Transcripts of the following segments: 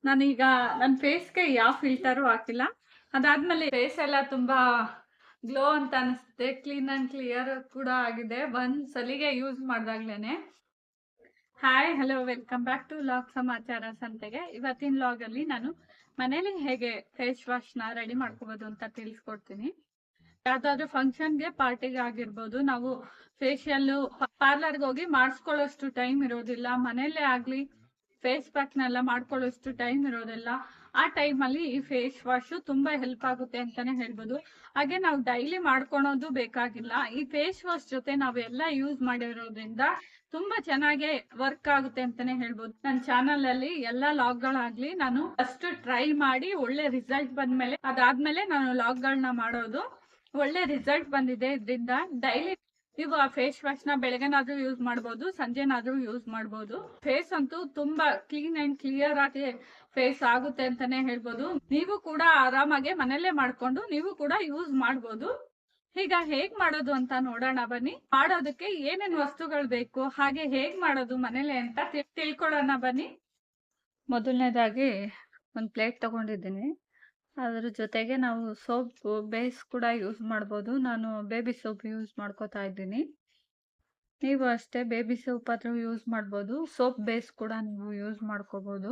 ನಾನೀಗ ನನ್ನ ಫೇಸ್ಗೆ ಯಾವ ಫಿಲ್ಟರು ಹಾಕಿಲ್ಲ. ಅದಾದ್ಮೇಲೆ ಫೇಸ್ ಎಲ್ಲ ತುಂಬಾ ಗ್ಲೋ ಅಂತ ಅನಿಸುತ್ತೆ, ಕ್ಲೀನ್ ಅಂಡ್ ಕ್ಲಿಯರ್ ಕೂಡ ಆಗಿದೆ ಒಂದ್ಸಲಿಗೆ ಯೂಸ್ ಮಾಡ್ದಾಗ್ಲೇನೆ. Hi hello welcome back to log ಸಮಾಚಾರ ಸಂತೆಗೆ. ಇವತ್ತಿನ ಲಾಗ್ ಅಲ್ಲಿ ನಾನು ಮನೇಲಿ ಹೇಗೆ ಫೇಸ್ ವಾಶ್ ನ ರೆಡಿ ಮಾಡ್ಕೋಬಹುದು ಅಂತ ತಿಳಿಸ್ಕೊಡ್ತೀನಿ. ಯಾವ್ದಾದ್ರು ಫಂಕ್ಷನ್ಗೆ ಪಾರ್ಟಿಗೆ ಆಗಿರ್ಬೋದು, ನಾವು ಫೇಶಿಯಲ್ ಪಾರ್ಲರ್ಗೆ ಹೋಗಿ ಮಾಡಿಸ್ಕೊಳ್ಳೋಷ್ಟು ಟೈಮ್ ಇರೋದಿಲ್ಲ, ಮನೇಲೆ ಆಗ್ಲಿ ಫೇಸ್ ಪ್ಯಾಕ್ ನೆಲ್ಲ ಮಾಡ್ಕೊಳ್ಳೋಷ್ಟು ಟೈಮ್ ಇರೋದಿಲ್ಲ. ಆ ಟೈಮಲ್ಲಿ ಈ ಫೇಸ್ ವಾಶ್ ತುಂಬಾ ಹೆಲ್ಪ್ ಆಗುತ್ತೆ ಅಂತಾನೆ ಹೇಳ್ಬೋದು. ಹಾಗೆ ನಾವು ಡೈಲಿ ಮಾಡ್ಕೊಳೋದು ಬೇಕಾಗಿಲ್ಲ, ಈ ಫೇಸ್ ವಾಶ್ ಜೊತೆ ನಾವೆಲ್ಲ ಯೂಸ್ ಮಾಡಿರೋದ್ರಿಂದ ತುಂಬಾ ಚೆನ್ನಾಗಿ ವರ್ಕ್ ಆಗುತ್ತೆ ಅಂತಾನೆ ಹೇಳ್ಬೋದು. ನನ್ನ ಚಾನಲ್ ಅಲ್ಲಿ ಎಲ್ಲಾ ಲಾಗ್ ಗಳಾಗ್ಲಿ ನಾನು ಫಸ್ಟ್ ಟ್ರೈ ಮಾಡಿ ಒಳ್ಳೆ ರಿಸಲ್ಟ್ ಬಂದ್ಮೇಲೆ ಅದಾದ್ಮೇಲೆ ನಾನು ಲಾಗ್ ಗಳನ್ನ ಮಾಡೋದು. ಒಳ್ಳೆ ರಿಸಲ್ಟ್ ಬಂದಿದೆ ಇದರಿಂದ. ಡೈಲಿ ನೀವು ಆ ಫೇಸ್ ವಾಶ್ ನ ಬೆಳಗ್ಗೆನಾದ್ರೂ ಯೂಸ್ ಮಾಡಬಹುದು, ಸಂಜೆನಾದ್ರೂ ಯೂಸ್ ಮಾಡಬಹುದು. ಫೇಸ್ ಅಂತೂ ತುಂಬಾ ಕ್ಲೀನ್ ಅಂಡ್ ಕ್ಲಿಯರ್ ಆಗಿ ಫೇಸ್ ಆಗುತ್ತೆ ಅಂತಾನೆ ಹೇಳ್ಬೋದು. ನೀವು ಕೂಡ ಆರಾಮಾಗಿ ಮನೇಲೆ ಮಾಡ್ಕೊಂಡು ನೀವು ಕೂಡ ಯೂಸ್ ಮಾಡಬಹುದು. ಈಗ ಹೇಗ್ ಮಾಡೋದು ಅಂತ ನೋಡೋಣ ಬನ್ನಿ. ಮಾಡೋದಕ್ಕೆ ಏನೇನ್ ವಸ್ತುಗಳು ಬೇಕು, ಹಾಗೆ ಹೇಗ್ ಮಾಡೋದು ಮನೇಲೆ ಅಂತ ತಿಳ್ಕೊಳ್ಳೋಣ ಬನ್ನಿ. ಮೊದಲನೇದಾಗಿ ಒಂದು ಪ್ಲೇಟ್ ತಗೊಂಡಿದ್ದೀನಿ. ಅದ್ರ ಜೊತೆಗೆ ನಾವು ಸೋಪ್ ಬೇಸ್ ಕೂಡ ಯೂಸ್ ಮಾಡ್ಬೋದು. ನಾನು ಬೇಬಿ ಸೋಪ್ ಯೂಸ್ ಮಾಡ್ಕೋತಾ ಇದ್ದೀನಿ. ನೀವು ಅಷ್ಟೇ ಬೇಬಿ ಸೋಪ್ ಆದ್ರೂ ಯೂಸ್ ಮಾಡ್ಬೋದು, ಸೋಪ್ ಬೇಸ್ ಕೂಡ ನೀವು ಯೂಸ್ ಮಾಡ್ಕೋಬಹುದು.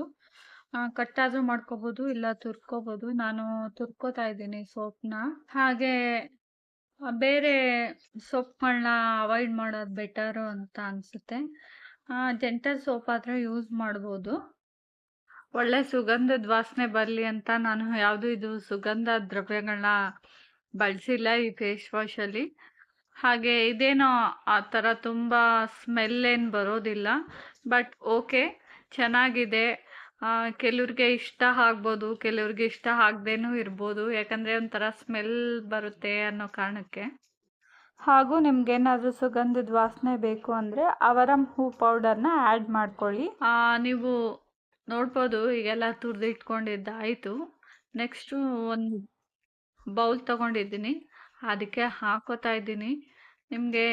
ಕಟ್ಟಾದ್ರೂ ಮಾಡ್ಕೋಬಹುದು, ಇಲ್ಲ ತುರ್ಕೋಬಹುದು. ನಾನು ತುರ್ಕೋತಾ ಇದ್ದೀನಿ ಸೋಪ್ನ. ಹಾಗೆ ಬೇರೆ ಸೋಪ್ಗಳನ್ನ ಅವಾಯ್ಡ್ ಮಾಡೋದು ಬೆಟರು ಅಂತ ಅನ್ಸುತ್ತೆ. ಜೆಂಟಲ್ ಸೋಪ್ ಆದ್ರೆ ಯೂಸ್ ಮಾಡ್ಬೋದು. ಒಳ್ಳೆ ಸುಗಂಧದ ವಾಸನೆ ಬರಲಿ ಅಂತ ನಾನು ಯಾವುದು ಇದು ಸುಗಂಧ ದ್ರವ್ಯಗಳನ್ನ ಬಳಸಿಲ್ಲ ಈ ಫೇಸ್ ವಾಶ್ ಅಲ್ಲಿ. ಹಾಗೆ ಇದೇನೋ ಆ ಥರ ತುಂಬ ಸ್ಮೆಲ್ ಏನು ಬರೋದಿಲ್ಲ, ಬಟ್ ಓಕೆ ಚೆನ್ನಾಗಿದೆ. ಕೆಲವ್ರಿಗೆ ಇಷ್ಟ ಆಗ್ಬೋದು, ಕೆಲವ್ರಿಗೆ ಇಷ್ಟ ಆಗದೇನೂ ಇರ್ಬೋದು, ಯಾಕಂದರೆ ಒಂಥರ ಸ್ಮೆಲ್ ಬರುತ್ತೆ ಅನ್ನೋ ಕಾರಣಕ್ಕೆ. ಹಾಗೂ ನಿಮ್ಗೇನಾದರೂ ಸುಗಂಧದ ವಾಸನೆ ಬೇಕು ಅಂದರೆ ಅವರಂ ಹೂ ಪೌಡರ್ನ ಆ್ಯಡ್ ಮಾಡ್ಕೊಳ್ಳಿ. ನೀವು ನೋಡ್ಬೋದು ಈಗೆಲ್ಲ ತುರಿದಿಟ್ಕೊಂಡಿದ್ದಾಯಿತು. ನೆಕ್ಸ್ಟು ಒಂದು ಬೌಲ್ ತೊಗೊಂಡಿದ್ದೀನಿ, ಅದಕ್ಕೆ ಹಾಕೋತಾ ಇದ್ದೀನಿ. ನಿಮಗೆ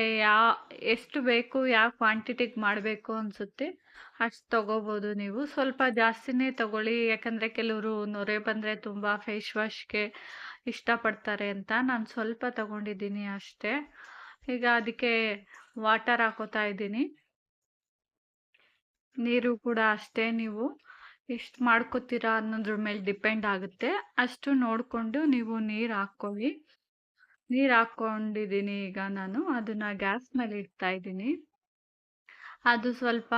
ಎಷ್ಟು ಬೇಕು, ಯಾವ ಕ್ವಾಂಟಿಟಿಗೆ ಮಾಡಬೇಕು ಅನಿಸುತ್ತೆ ಅಷ್ಟು ತೊಗೋಬೋದು. ನೀವು ಸ್ವಲ್ಪ ಜಾಸ್ತಿನೇ ತೊಗೊಳ್ಳಿ, ಯಾಕಂದರೆ ಕೆಲವರು ನೊರೆ ಬಂದರೆ ತುಂಬ ಫೇಸ್ ವಾಶ್ಗೆ ಇಷ್ಟಪಡ್ತಾರೆ ಅಂತ. ನಾನು ಸ್ವಲ್ಪ ತೊಗೊಂಡಿದ್ದೀನಿ ಅಷ್ಟೇ. ಈಗ ಅದಕ್ಕೆ ವಾಟರ್ ಹಾಕೋತಾ ಇದ್ದೀನಿ. ನೀರು ಕೂಡ ಅಷ್ಟೇ, ನೀವು ಎಷ್ಟು ಮಾಡ್ಕೋತೀರಾ ಅನ್ನೋದ್ರ ಮೇಲೆ ಡಿಪೆಂಡ್ ಆಗುತ್ತೆ. ಅಷ್ಟು ನೋಡಿಕೊಂಡು ನೀವು ನೀರು ಹಾಕ್ಕೊಳ್ಳಿ. ನೀರು ಹಾಕ್ಕೊಂಡಿದ್ದೀನಿ ಈಗ ನಾನು. ಅದನ್ನು ಗ್ಯಾಸ್ ಮೇಲೆ ಇಡ್ತಾ ಇದ್ದೀನಿ. ಅದು ಸ್ವಲ್ಪ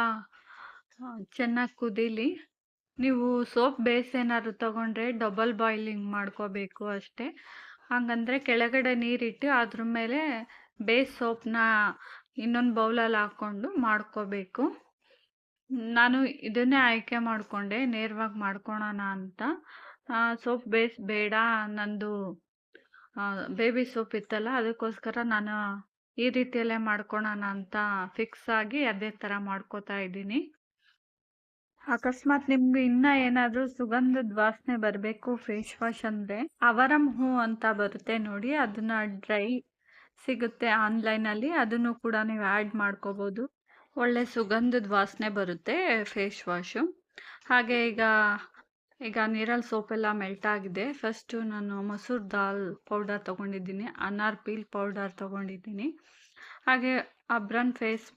ಚೆನ್ನಾಗಿ ಕುದೀಲಿ. ನೀವು ಸೋಪ್ ಬೇಸ್ ಏನಾದ್ರು ತಗೊಂಡ್ರೆ ಡಬಲ್ ಬಾಯ್ಲಿಂಗ್ ಮಾಡ್ಕೋಬೇಕು ಅಷ್ಟೇ. ಹಾಗಂದ್ರೆ ಕೆಳಗಡೆ ನೀರಿಟ್ಟು ಅದ್ರ ಮೇಲೆ ಬೇಸ್ ಸೋಪ್ನ ಇನ್ನೊಂದು ಬೌಲಲ್ಲಿ ಹಾಕ್ಕೊಂಡು ಮಾಡ್ಕೋಬೇಕು. ನಾನು ಇದನ್ನೇ ಆಯ್ಕೆ ಮಾಡಿಕೊಂಡೆ, ನೇರವಾಗಿ ಮಾಡ್ಕೊಳೋಣ ಅಂತ. ಸೋಪ್ ಬೇಸ್ ಬೇಡ, ನಂದು ಬೇಬಿ ಸೋಪ್ ಇತ್ತಲ್ಲ, ಅದಕ್ಕೋಸ್ಕರ ನಾನು ಈ ರೀತಿಯಲ್ಲೇ ಮಾಡ್ಕೊಳೋಣ ಅಂತ ಫಿಕ್ಸ್ ಆಗಿ ಅದೇ ಥರ ಮಾಡ್ಕೋತಾ ಇದ್ದೀನಿ. ಅಕಸ್ಮಾತ್ ನಿಮ್ಗೆ ಇನ್ನೂ ಏನಾದರೂ ಸುಗಂಧದ ವಾಸನೆ ಬರಬೇಕು ಫೇಸ್ ವಾಶ್ ಅಂದರೆ ಅವರಂ ಹೂ ಅಂತ ಬರುತ್ತೆ ನೋಡಿ, ಅದನ್ನು ಡ್ರೈ ಸಿಗುತ್ತೆ ಆನ್ಲೈನಲ್ಲಿ, ಅದನ್ನು ಕೂಡ ನೀವು ಆ್ಯಡ್ ಮಾಡ್ಕೋಬೋದು. ಒಳ್ಳೆ ಸುಗಂಧದ ವಾಸನೆ ಬರುತ್ತೆ ಫೇಸ್ ವಾಶು. ಹಾಗೆ ಈಗ ನೀರಲ್ಲಿ ಸೋಪೆಲ್ಲ ಮೆಲ್ಟ್ ಆಗಿದೆ. ಫಸ್ಟು ನಾನು ಮಸೂರ್ ದಾಲ್ ಪೌಡರ್ ತೊಗೊಂಡಿದ್ದೀನಿ, ಅನಾರ್ ಪೀಲ್ ಪೌಡರ್ ತೊಗೊಂಡಿದ್ದೀನಿ, ಹಾಗೆ ಅಬ್ರನ್ ಫೇಸ್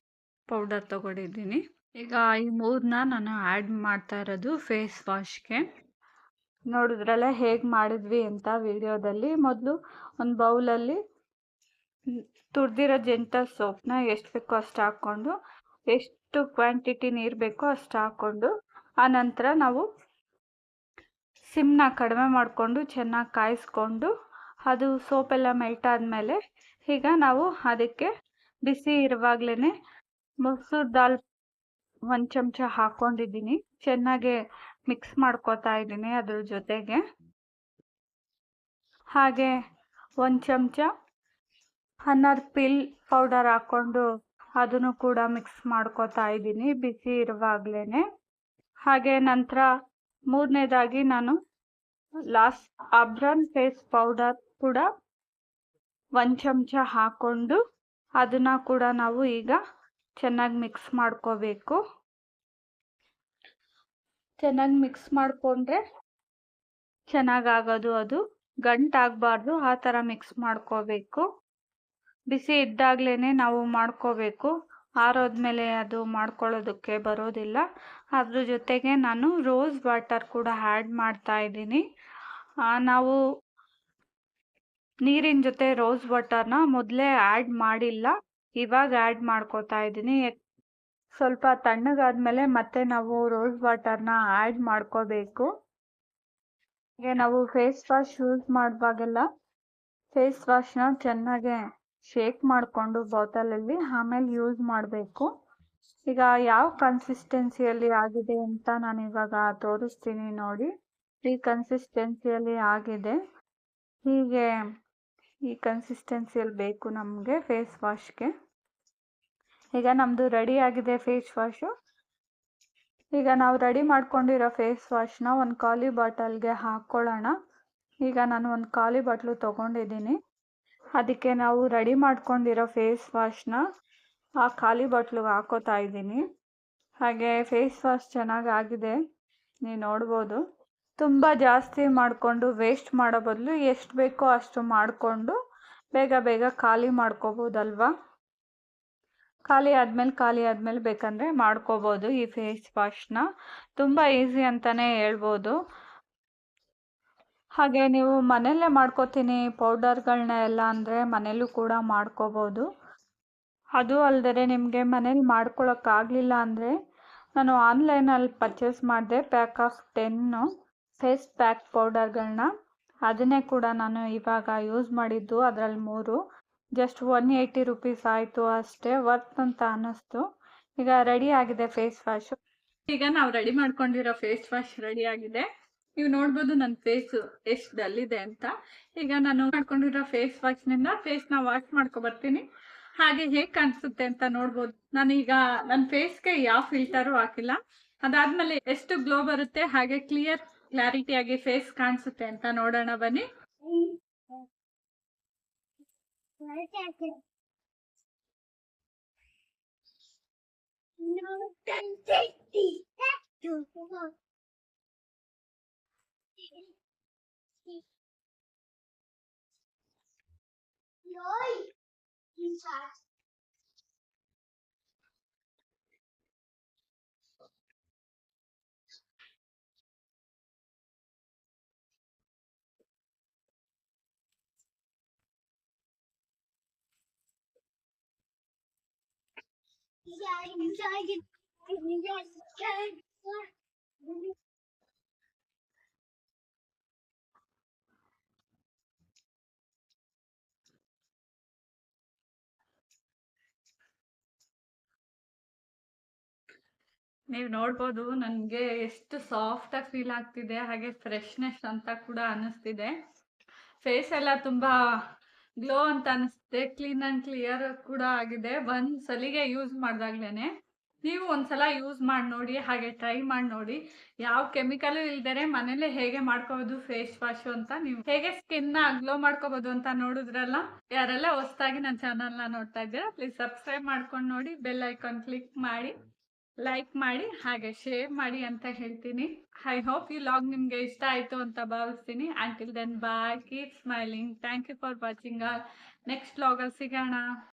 ಪೌಡರ್ ತೊಗೊಂಡಿದ್ದೀನಿ. ಈಗ ಈ ಮೂರನ್ನ ನಾನು ಆ್ಯಡ್ ಮಾಡ್ತಾ ಇರೋದು ಫೇಸ್ ವಾಶ್ಗೆ. ನೋಡಿದ್ರಲ್ಲ ಹೇಗೆ ಮಾಡಿದ್ವಿ ಅಂತ ವಿಡಿಯೋದಲ್ಲಿ. ಮೊದಲು ಒಂದು ಬೌಲಲ್ಲಿ ತುರಿದಿರೋ ಜೆಂಟಲ್ ಸೋಪ್ನ ಎಷ್ಟು ಬೇಕೋ ಅಷ್ಟು ಹಾಕ್ಕೊಂಡು, ಎಷ್ಟು ಕ್ವಾಂಟಿಟಿ ನೀರು ಬೇಕೋ ಅಷ್ಟು ಹಾಕ್ಕೊಂಡು, ಆನಂತರ ನಾವು ಸಿಮ್ನ ಕಡಿಮೆ ಮಾಡಿಕೊಂಡು ಚೆನ್ನಾಗಿ ಕಾಯಿಸ್ಕೊಂಡು, ಅದು ಸೋಪೆಲ್ಲ ಮೆಲ್ಟ್ ಆದಮೇಲೆ ಈಗ ನಾವು ಅದಕ್ಕೆ ಬಿಸಿ ಇರುವಾಗಲೇ ಮಸೂರ್ ದಾಲ್ 1 ಚಮಚ ಹಾಕ್ಕೊಂಡಿದ್ದೀನಿ. ಚೆನ್ನಾಗಿ ಮಿಕ್ಸ್ ಮಾಡ್ಕೋತಾ ಇದ್ದೀನಿ ಅದ್ರ ಜೊತೆಗೆ. ಹಾಗೆ 1 ಚಮಚ ಅನಾರ್ ಪೀಲ್ ಪೌಡರ್ ಹಾಕ್ಕೊಂಡು ಅದನ್ನು ಕೂಡ ಮಿಕ್ಸ್ ಮಾಡ್ಕೋತಾ ಇದ್ದೀನಿ ಬಿಸಿ ಇರುವಾಗಲೇ. ಹಾಗೆ ನಂತರ ಮೂರನೇದಾಗಿ ನಾನು ಅಬ್ರನ್ ಫೇಸ್ ಪೌಡರ್ ಕೂಡ 1 ಚಮಚ ಹಾಕ್ಕೊಂಡು ಅದನ್ನು ಕೂಡ ನಾವು ಈಗ ಚೆನ್ನಾಗಿ ಮಿಕ್ಸ್ ಮಾಡ್ಕೋಬೇಕು. ಚೆನ್ನಾಗಿ ಮಿಕ್ಸ್ ಮಾಡಿಕೊಂಡ್ರೆ ಚೆನ್ನಾಗಾಗೋದು. ಅದು ಗಂಟಾಗಬಾರ್ದು, ಆ ಥರ ಮಿಕ್ಸ್ ಮಾಡ್ಕೋಬೇಕು. ಬಿಸಿ ಇದ್ದಾಗಲೇ ನಾವು ಮಾಡ್ಕೋಬೇಕು, ಆರೋದ್ಮೇಲೆ ಅದು ಮಾಡ್ಕೊಳ್ಳೋದಕ್ಕೆ ಬರೋದಿಲ್ಲ. ಅದ್ರ ಜೊತೆಗೆ ನಾನು ರೋಸ್ ವಾಟರ್ ಕೂಡ ಆ್ಯಡ್ ಮಾಡ್ತಾ ಇದ್ದೀನಿ. ನಾವು ನೀರಿನ ಜೊತೆ ರೋಸ್ ವಾಟರ್ನ ಮೊದಲೇ ಆ್ಯಡ್ ಮಾಡಿಲ್ಲ, ಇವಾಗ ಆ್ಯಡ್ ಮಾಡ್ಕೋತಾ ಇದ್ದೀನಿ. ಸ್ವಲ್ಪ ತಣ್ಣಗಾದ್ಮೇಲೆ ಮತ್ತೆ ನಾವು ರೋಸ್ ವಾಟರ್ನ ಆ್ಯಡ್ ಮಾಡ್ಕೋಬೇಕು. ಹೀಗೆ ನಾವು ಫೇಸ್ ವಾಶ್ ಯೂಸ್ ಮಾಡುವಾಗೆಲ್ಲ ಫೇಸ್ ವಾಶ್ನ ಚೆನ್ನಾಗೆ ಶೇಕ್ ಮಾಡಿಕೊಂಡು ಬಾಟಲಲ್ಲಿ ಆಮೇಲೆ ಯೂಸ್ ಮಾಡಬೇಕು. ಈಗ ಯಾವ ಕನ್ಸಿಸ್ಟೆನ್ಸಿಯಲ್ಲಿ ಆಗಿದೆ ಅಂತ ನಾನು ಇವಾಗ ತೋರಿಸ್ತೀನಿ ನೋಡಿ. ಈ ಕನ್ಸಿಸ್ಟೆನ್ಸಿಯಲ್ಲಿ ಆಗಿದೆ. ಹೀಗೆ ಈ ಕನ್ಸಿಸ್ಟೆನ್ಸಿಯಲ್ಲಿ ಬೇಕು ನಮಗೆ ಫೇಸ್ ವಾಶ್ಗೆ. ಈಗ ನಮ್ಮದು ರೆಡಿ ಆಗಿದೆ ಫೇಸ್ ವಾಶು. ಈಗ ನಾವು ರೆಡಿ ಮಾಡ್ಕೊಂಡಿರೋ ಫೇಸ್ ವಾಶ್ನ ಒಂದು ಖಾಲಿ ಬಾಟಲ್ಗೆ ಹಾಕ್ಕೊಳ್ಳೋಣ. ಈಗ ನಾನು ಒಂದು ಖಾಲಿ ಬಾಟ್ಲು ತೊಗೊಂಡಿದ್ದೀನಿ. ಅದಕ್ಕೆ ನಾವು ರೆಡಿ ಮಾಡ್ಕೊಂಡಿರೋ ಫೇಸ್ ವಾಶ್ನ ಆ ಖಾಲಿ ಬಾಟ್ಲಿಗೆ ಹಾಕೋತಾ ಇದ್ದೀನಿ. ಹಾಗೆ ಫೇಸ್ ವಾಶ್ ಚೆನ್ನಾಗಾಗಿದೆ, ನೀವು ನೋಡ್ಬೋದು. ತುಂಬ ಜಾಸ್ತಿ ಮಾಡಿಕೊಂಡು ವೇಸ್ಟ್ ಮಾಡೋ ಬದಲು ಎಷ್ಟು ಬೇಕೋ ಅಷ್ಟು ಮಾಡಿಕೊಂಡು ಬೇಗ ಬೇಗ ಖಾಲಿ ಮಾಡ್ಕೋಬೋದಲ್ವಾ. ಖಾಲಿ ಆದಮೇಲೆ ಬೇಕಂದರೆ ಮಾಡ್ಕೋಬೋದು ಈ ಫೇಸ್ ವಾಶ್ನ. ತುಂಬ ಈಸಿ ಅಂತಲೇ ಹೇಳ್ಬೋದು. ಹಾಗೆ ನೀವು ಮನೆಯಲ್ಲೇ ಮಾಡ್ಕೋತೀನಿ ಪೌಡರ್ಗಳನ್ನ ಎಲ್ಲ ಅಂದರೆ ಮನೇಲೂ ಕೂಡ ಮಾಡ್ಕೋಬೋದು. ಅದು ಅಲ್ಲದೆ ನಿಮಗೆ ಮನೇಲಿ ಮಾಡ್ಕೊಳಕ್ಕಾಗಲಿಲ್ಲ ಅಂದರೆ ನಾನು ಆನ್ಲೈನಲ್ಲಿ ಪರ್ಚೇಸ್ ಮಾಡಿದೆ ಪ್ಯಾಕ್ ಆಫ್ 10 ಫೇಸ್ ಪ್ಯಾಕ್ ಪೌಡರ್ಗಳನ್ನ. ಅದನ್ನೇ ಕೂಡ ನಾನು ಇವಾಗ ಯೂಸ್ ಮಾಡಿದ್ದು. ಅದರಲ್ಲಿ 3 ಜಸ್ಟ್ 180 ರುಪೀಸ್ ಆಯಿತು ಅಷ್ಟೇ, ವರ್ತ್ ಅಂತ ಅನ್ನಿಸ್ತು. ಈಗ ರೆಡಿ ಆಗಿದೆ ಫೇಸ್ ವಾಶು. ಈಗ ನಾವು ರೆಡಿ ಮಾಡ್ಕೊಂಡಿರೋ ಫೇಸ್ ವಾಶ್ ರೆಡಿ ಆಗಿದೆ. ನೀವು ನೋಡ್ಬೋದು ನನ್ನ ಫೇಸ್ ಎಷ್ಟು ಡಲ್ ಇದೆ ಅಂತ. ಈಗ ನಾನು ಮಾಡ್ಕೊಂಡಿರೋ ಫೇಸ್ ವಾಶ್ನಿಂದ ಫೇಸ್ನ ವಾಶ್ ಬರ್ತೀನಿ. ಹಾಗೆ ಹೇಗೆ ಕಾಣಿಸುತ್ತೆ ಅಂತ ನೋಡ್ಬೋದು. ನಾನೀಗ ನನ್ನ ಫೇಸ್ಗೆ ಯಾವ ಫಿಲ್ಟರು ಹಾಕಿಲ್ಲ. ಅದಾದ್ಮೇಲೆ ಎಷ್ಟು ಗ್ಲೋ ಬರುತ್ತೆ ಹಾಗೆ ಕ್ಲಾರಿಟಿಯಾಗಿ ಫೇಸ್ ಕಾಣಿಸುತ್ತೆ ಅಂತ ನೋಡೋಣ ಬನ್ನಿ. ನೀವು ನೋಡ್ಬೋದು ನನಗೆ ಎಷ್ಟು ಸಾಫ್ಟಾಗಿ ಫೀಲ್ ಆಗ್ತಿದೆ, ಹಾಗೆ ಫ್ರೆಶ್ನೆಸ್ ಅಂತ ಕೂಡ ಅನ್ನಿಸ್ತಿದೆ. ಫೇಸ್ ಎಲ್ಲ ತುಂಬ ಗ್ಲೋ ಅಂತ ಅನಿಸ್ತಿದೆ, ಕ್ಲೀನ್ ಆ್ಯಂಡ್ ಕ್ಲಿಯರ್ ಕೂಡ ಆಗಿದೆ ಒಂದು ಸಲಿಗೆ ಯೂಸ್ ಮಾಡಿದಾಗ್ಲೇ. ನೀವು ಒಂದ್ಸಲ ಯೂಸ್ ಮಾಡಿ ನೋಡಿ, ಹಾಗೆ ಟ್ರೈ ಮಾಡಿ ನೋಡಿ. ಯಾವ ಕೆಮಿಕಲು ಇಲ್ದರೆ ಮನೇಲೆ ಹೇಗೆ ಮಾಡ್ಕೋಬೋದು ಫೇಸ್ ವಾಶು ಅಂತ, ನೀವು ಹೇಗೆ ಸ್ಕಿನ್ನ ಗ್ಲೋ ಮಾಡ್ಕೋಬೋದು ಅಂತ ನೋಡಿದ್ರಲ್ಲ. ಯಾರೆಲ್ಲ ಹೊಸದಾಗಿ ನನ್ನ ಚಾನಲ್ನ ನೋಡ್ತಾ ಇದ್ದೀರಾ ಪ್ಲೀಸ್ ಸಬ್ಸ್ಕ್ರೈಬ್ ಮಾಡ್ಕೊಂಡು ನೋಡಿ, ಬೆಲ್ ಐಕಾನ್ ಕ್ಲಿಕ್ ಮಾಡಿ, ಲೈಕ್ ಮಾಡಿ, ಹಾಗೆ ಶೇರ್ ಮಾಡಿ ಅಂತ ಹೇಳ್ತೀನಿ. ಐ ಹೋಪ್ ಈ ಲಾಗ್ ನಿಮಗೆ ಇಷ್ಟ ಆಯಿತು ಅಂತ ಭಾವಿಸ್ತೀನಿ. Until then bye, keep smiling, thank you for watching. Next ಲಾಗಲ್ಲಿ ಸಿಗೋಣ.